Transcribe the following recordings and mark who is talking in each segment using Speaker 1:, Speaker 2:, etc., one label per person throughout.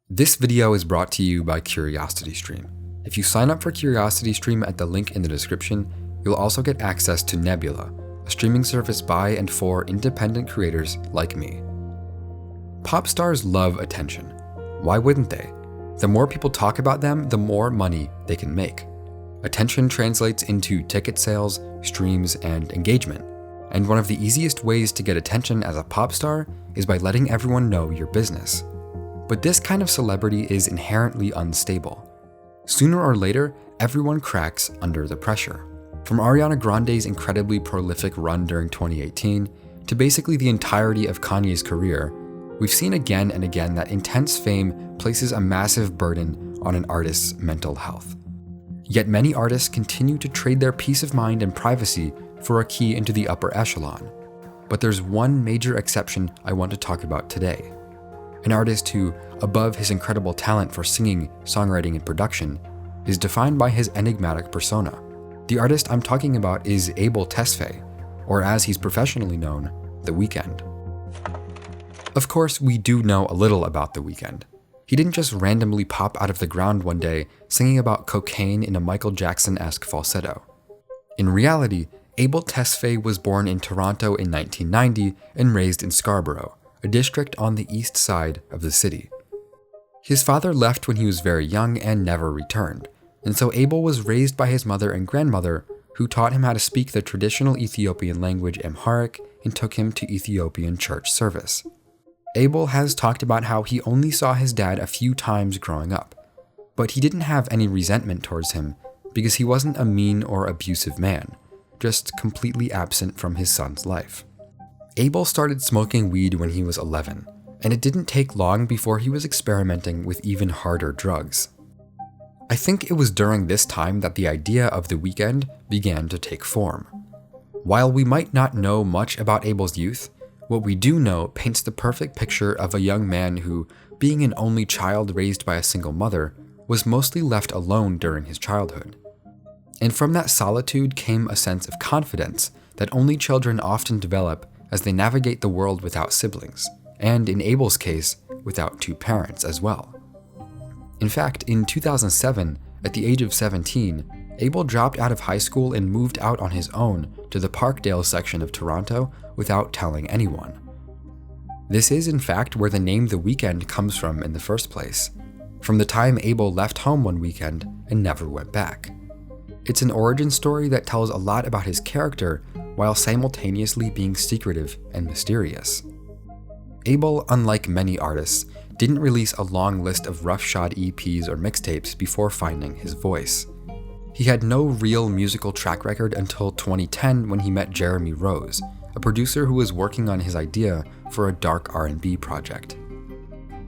Speaker 1: This video is brought to you by CuriosityStream. If you sign up for CuriosityStream at the link in the description, you'll also get access to Nebula, a streaming service by and for independent creators like me. Pop stars love attention. Why wouldn't they? The more people talk about them, the more money they can make. Attention translates into ticket sales, streams, and engagement. And one of the easiest ways to get attention as a pop star is by letting everyone know your business. But this kind of celebrity is inherently unstable. Sooner or later, everyone cracks under the pressure. From Ariana Grande's incredibly prolific run during 2018 to basically the entirety of Kanye's career, we've seen again and again that intense fame places a massive burden on an artist's mental health. Yet many artists continue to trade their peace of mind and privacy for a key into the upper echelon. But there's one major exception I want to talk about today. An artist who, above his incredible talent for singing, songwriting, and production, is defined by his enigmatic persona. The artist I'm talking about is Abel Tesfaye, or as he's professionally known, The Weeknd. Of course, we do know a little about The Weeknd. He didn't just randomly pop out of the ground one day singing about cocaine in a Michael Jackson-esque falsetto. In reality, Abel Tesfaye was born in Toronto in 1990 and raised in Scarborough, a district on the east side of the city. His father left when he was very young and never returned, and so Abel was raised by his mother and grandmother, who taught him how to speak the traditional Ethiopian language Amharic and took him to Ethiopian church service. Abel has talked about how he only saw his dad a few times growing up, but he didn't have any resentment towards him because he wasn't a mean or abusive man, just completely absent from his son's life. Abel started smoking weed when he was 11, and it didn't take long before he was experimenting with even harder drugs. I think it was during this time that the idea of The Weeknd began to take form. While we might not know much about Abel's youth, what we do know paints the perfect picture of a young man who, being an only child raised by a single mother, was mostly left alone during his childhood. And from that solitude came a sense of confidence that only children often develop as they navigate the world without siblings, and in Abel's case, without two parents as well. In fact, in 2007, at the age of 17, Abel dropped out of high school and moved out on his own to the Parkdale section of Toronto without telling anyone. This is, in fact, where the name The Weeknd comes from in the first place, from the time Abel left home one weekend and never went back. It's an origin story that tells a lot about his character while simultaneously being secretive and mysterious. Abel, unlike many artists, didn't release a long list of roughshod EPs or mixtapes before finding his voice. He had no real musical track record until 2010 when he met Jeremy Rose, a producer who was working on his idea for a dark R&B project.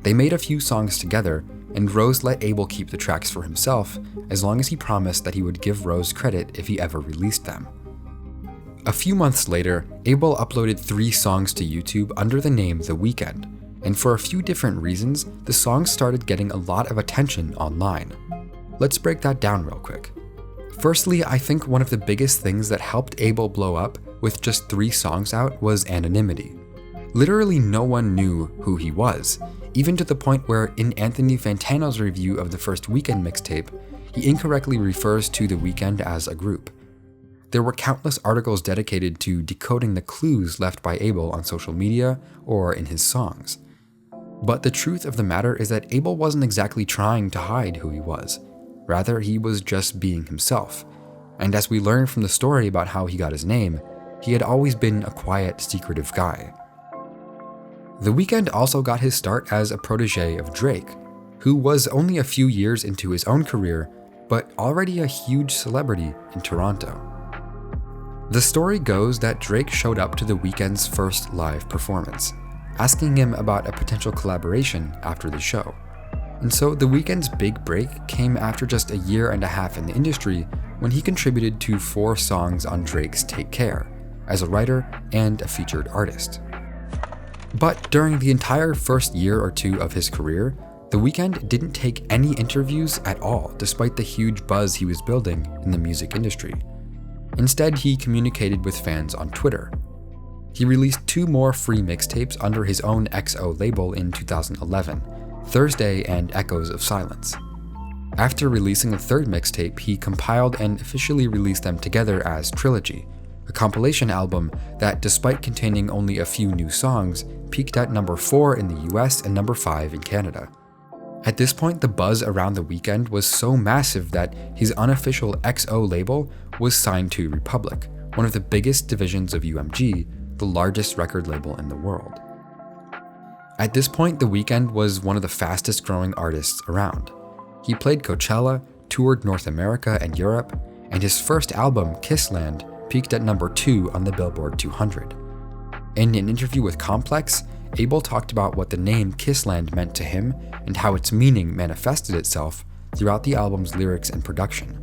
Speaker 1: They made a few songs together, and Rose let Abel keep the tracks for himself as long as he promised that he would give Rose credit if he ever released them. A few months later, Abel uploaded 3 songs to YouTube under the name The Weeknd, and for a few different reasons, the songs started getting a lot of attention online. Let's break that down real quick. Firstly, I think one of the biggest things that helped Abel blow up with just 3 songs out was anonymity. Literally no one knew who he was, even to the point where in Anthony Fantano's review of the first Weeknd mixtape, he incorrectly refers to The Weeknd as a group. There were countless articles dedicated to decoding the clues left by Abel on social media or in his songs. But the truth of the matter is that Abel wasn't exactly trying to hide who he was. Rather, he was just being himself. And as we learn from the story about how he got his name, he had always been a quiet, secretive guy. The Weeknd also got his start as a protege of Drake, who was only a few years into his own career, but already a huge celebrity in Toronto. The story goes that Drake showed up to The Weeknd's first live performance, asking him about a potential collaboration after the show. And so The Weeknd's big break came after just a year and a half in the industry when he contributed to 4 songs on Drake's Take Care, as a writer and a featured artist. But during the entire first year or two of his career, The Weeknd didn't take any interviews at all, despite the huge buzz he was building in the music industry. Instead, he communicated with fans on Twitter. He released 2 more free mixtapes under his own XO label in 2011, Thursday and Echoes of Silence. After releasing a third mixtape, he compiled and officially released them together as Trilogy, a compilation album that, despite containing only a few new songs, peaked at number 4 in the US and number 5 in Canada. At this point, the buzz around The Weeknd was so massive that his unofficial XO label was signed to Republic, one of the biggest divisions of UMG, the largest record label in the world. At this point, The Weeknd was one of the fastest growing artists around. He played Coachella, toured North America and Europe, and his first album, Kissland, peaked at number 2 on the Billboard 200. In an interview with Complex, Abel talked about what the name Kissland meant to him and how its meaning manifested itself throughout the album's lyrics and production.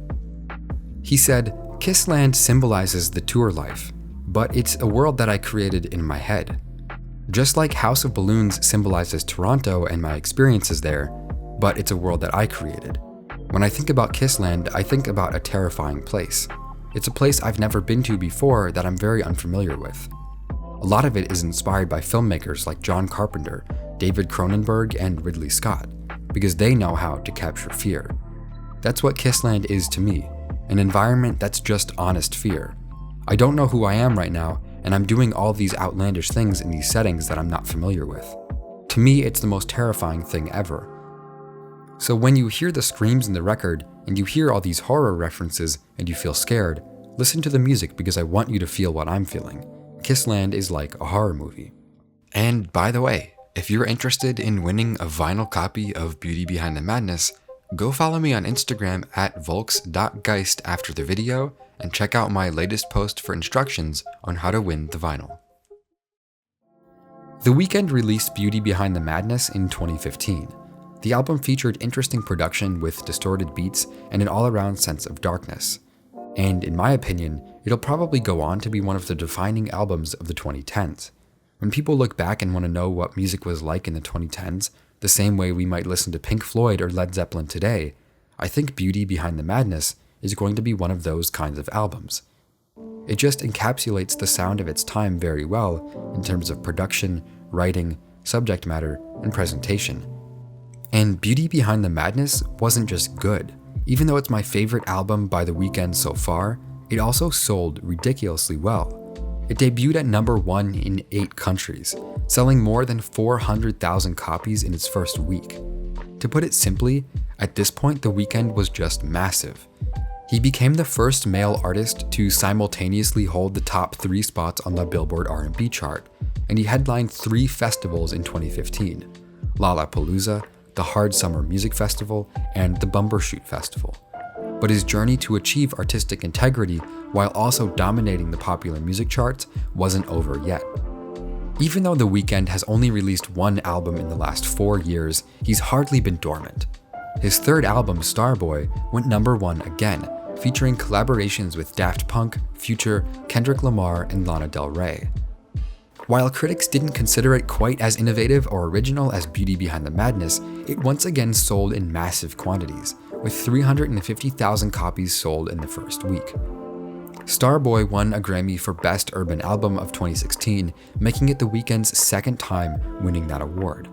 Speaker 1: He said, "Kissland symbolizes the tour life, but it's a world that I created in my head. Just like House of Balloons symbolizes Toronto and my experiences there, but it's a world that I created. When I think about Kissland, I think about a terrifying place. It's a place I've never been to before that I'm very unfamiliar with. A lot of it is inspired by filmmakers like John Carpenter, David Cronenberg, and Ridley Scott, because they know how to capture fear. That's what Kissland is to me, an environment that's just honest fear. I don't know who I am right now, and I'm doing all these outlandish things in these settings that I'm not familiar with. To me, it's the most terrifying thing ever." So when you hear the screams in the record, and you hear all these horror references, and you feel scared, listen to the music because I want you to feel what I'm feeling. Kissland is like a horror movie. And by the way, if you're interested in winning a vinyl copy of Beauty Behind the Madness, go follow me on Instagram at volks.geist after the video, and check out my latest post for instructions on how to win the vinyl. The Weeknd released Beauty Behind the Madness in 2015. The album featured interesting production with distorted beats and an all-around sense of darkness. And in my opinion, it'll probably go on to be one of the defining albums of the 2010s. When people look back and want to know what music was like in the 2010s, the same way we might listen to Pink Floyd or Led Zeppelin today, I think Beauty Behind the Madness is going to be one of those kinds of albums. It just encapsulates the sound of its time very well in terms of production, writing, subject matter, and presentation. And Beauty Behind the Madness wasn't just good. Even though it's my favorite album by The Weeknd so far, it also sold ridiculously well. It debuted at number 1 in 8 countries, selling more than 400,000 copies in its first week. To put it simply, at this point The Weeknd was just massive. He became the first male artist to simultaneously hold the top 3 spots on the Billboard R&B chart, and he headlined 3 festivals in 2015, Lollapalooza, the Hard Summer Music Festival, and the Bumbershoot Festival. But his journey to achieve artistic integrity while also dominating the popular music charts wasn't over yet. Even though The Weeknd has only released 1 album in the last 4 years, he's hardly been dormant. His third album, Starboy, went number 1 again, featuring collaborations with Daft Punk, Future, Kendrick Lamar, and Lana Del Rey. While critics didn't consider it quite as innovative or original as Beauty Behind the Madness, it once again sold in massive quantities, with 350,000 copies sold in the first week. Starboy won a Grammy for Best Urban Album of 2016, making it The Weeknd's second time winning that award.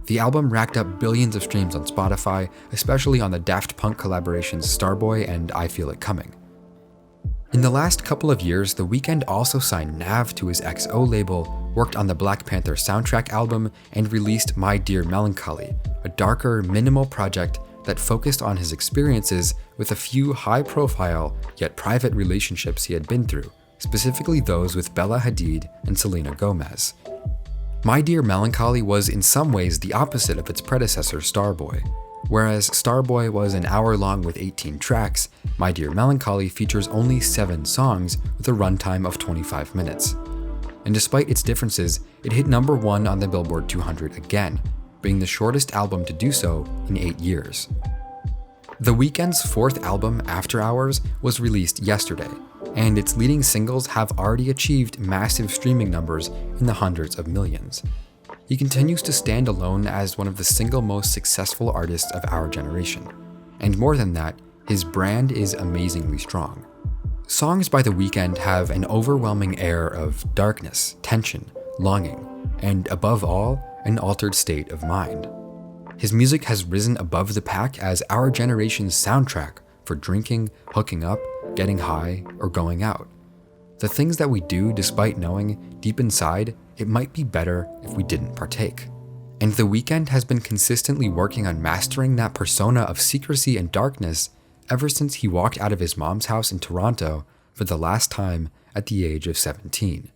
Speaker 1: The album racked up billions of streams on Spotify, especially on the Daft Punk collaborations Starboy and I Feel It Coming. In the last couple of years, The Weeknd also signed Nav to his XO label, worked on the Black Panther soundtrack album, and released My Dear Melancholy, a darker, minimal project that focused on his experiences with a few high-profile yet private relationships he had been through, specifically those with Bella Hadid and Selena Gomez. My Dear Melancholy was in some ways the opposite of its predecessor Starboy. Whereas Starboy was an hour long with 18 tracks, My Dear Melancholy features only 7 songs with a runtime of 25 minutes. And despite its differences, it hit number 1 on the Billboard 200 again, being the shortest album to do so in 8 years. The Weeknd's 4th album, After Hours, was released yesterday, and its leading singles have already achieved massive streaming numbers in the hundreds of millions. He continues to stand alone as one of the single most successful artists of our generation. And more than that, his brand is amazingly strong. Songs by The Weeknd have an overwhelming air of darkness, tension, longing, and above all, an altered state of mind. His music has risen above the pack as our generation's soundtrack for drinking, hooking up, getting high, or going out. The things that we do despite knowing, deep inside, it might be better if we didn't partake. And The Weeknd has been consistently working on mastering that persona of secrecy and darkness ever since he walked out of his mom's house in Toronto for the last time at the age of 17.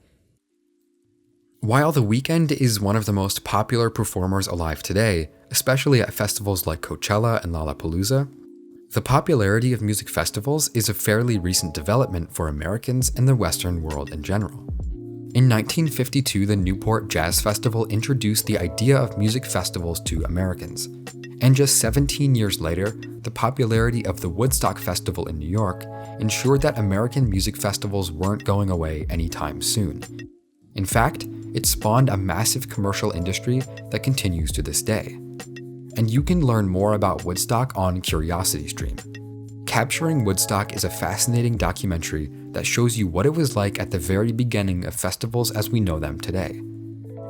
Speaker 1: While The Weeknd is one of the most popular performers alive today, especially at festivals like Coachella and Lollapalooza, the popularity of music festivals is a fairly recent development for Americans and the Western world in general. In 1952, the Newport Jazz Festival introduced the idea of music festivals to Americans. And just 17 years later, the popularity of the Woodstock Festival in New York ensured that American music festivals weren't going away anytime soon. In fact, it spawned a massive commercial industry that continues to this day. And you can learn more about Woodstock on CuriosityStream. Capturing Woodstock is a fascinating documentary that shows you what it was like at the very beginning of festivals as we know them today.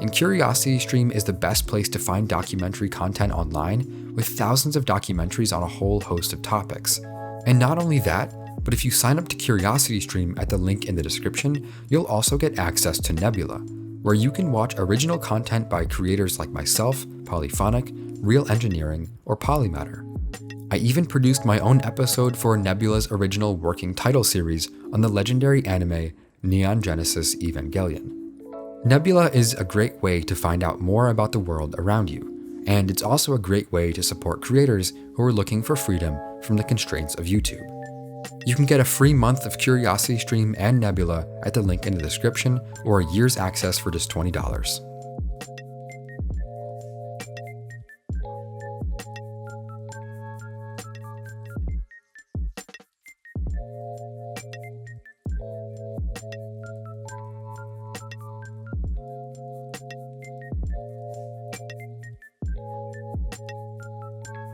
Speaker 1: And CuriosityStream is the best place to find documentary content online, with thousands of documentaries on a whole host of topics. And not only that, but if you sign up to CuriosityStream at the link in the description, you'll also get access to Nebula, where you can watch original content by creators like myself, Polyphonic, Real Engineering, or Polymatter. I even produced my own episode for Nebula's original working title series on the legendary anime Neon Genesis Evangelion. Nebula is a great way to find out more about the world around you, and it's also a great way to support creators who are looking for freedom from the constraints of YouTube. You can get a free month of CuriosityStream and Nebula at the link in the description, or a year's access for just $20.